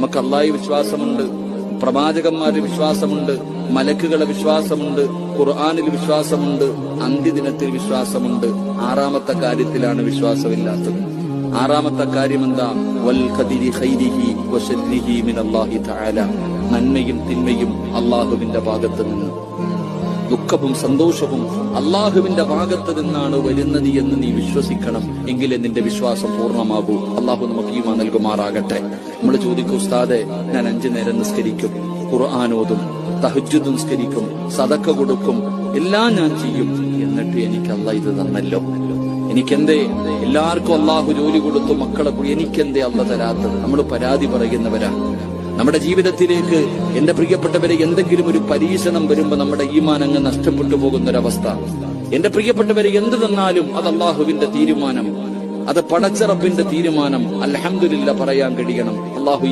നമുക്ക് അള്ളാഹി വിശ്വാസമുണ്ട്, പ്രവാചകന്മാരുടെ വിശ്വാസമുണ്ട്, മലക്കുകളെ വിശ്വാസമുണ്ട്, ഖുർആനിൽ വിശ്വാസമുണ്ട്, അന്ത്യദിനത്തിൽ വിശ്വാസമുണ്ട്. ആറാമത്തെ കാര്യത്തിലാണ് വിശ്വാസമില്ലാത്തത്. ആറാമത്തെ കാര്യം എന്താ? വൽ ഖദരി ഖൈരിഹി വശർരിഹി മിനല്ലാഹി തആല. നന്മയും തിന്മയും അള്ളാഹുവിന്റെ ഭാഗത്ത് നിന്ന്, ദുഃഖവും സന്തോഷവും അള്ളാഹുവിന്റെ ഭാഗത്ത് നിന്നാണ് വരുന്നത് എന്ന് നീ വിശ്വസിക്കണം. എങ്കിലേ നിന്റെ വിശ്വാസം പൂർണ്ണമാകൂ. അള്ളാഹു നമുക്ക് ഈമാൻ നൽകുമാറാകട്ടെ. നമ്മൾ ചോദിക്കും, ഉസ്താദെ, ഞാൻ 5 നേരം നിസ്കരിക്കും, ഖുർആനോതും, തഹജ്ജുദ് നിസ്കരിക്കും, സദഖ കൊടുക്കും, എല്ലാം ഞാൻ ചെയ്യും, എന്നിട്ട് എനിക്ക് അള്ളാഹ് ഇത് തന്നല്ലോ, എനിക്കെന്തേ? എല്ലാവർക്കും അള്ളാഹു ജോലി കൊടുത്തു, മക്കളെ, എനിക്കെന്തേ അള്ളാഹ് തരാത്തത്? നമ്മൾ പരാതി പറയുന്നവരാ. നമ്മുടെ ജീവിതത്തിലേക്ക് എന്റെ പ്രിയപ്പെട്ടവരെ എന്തെങ്കിലും ഒരു പരീക്ഷണം വരുമ്പോ നമ്മുടെ ഈമാൻ അങ്ങ് നഷ്ടപ്പെട്ടു പോകുന്നൊരവസ്ഥ. എന്റെ പ്രിയപ്പെട്ടവരെ എന്ത് തന്നാലും അത് അള്ളാഹുവിന്റെ തീരുമാനം, അത് പടച്ചറപ്പിന്റെ തീരുമാനം. അൽഹംദുലില്ലാഹ് പറയാൻ കഴിയണം. അള്ളാഹു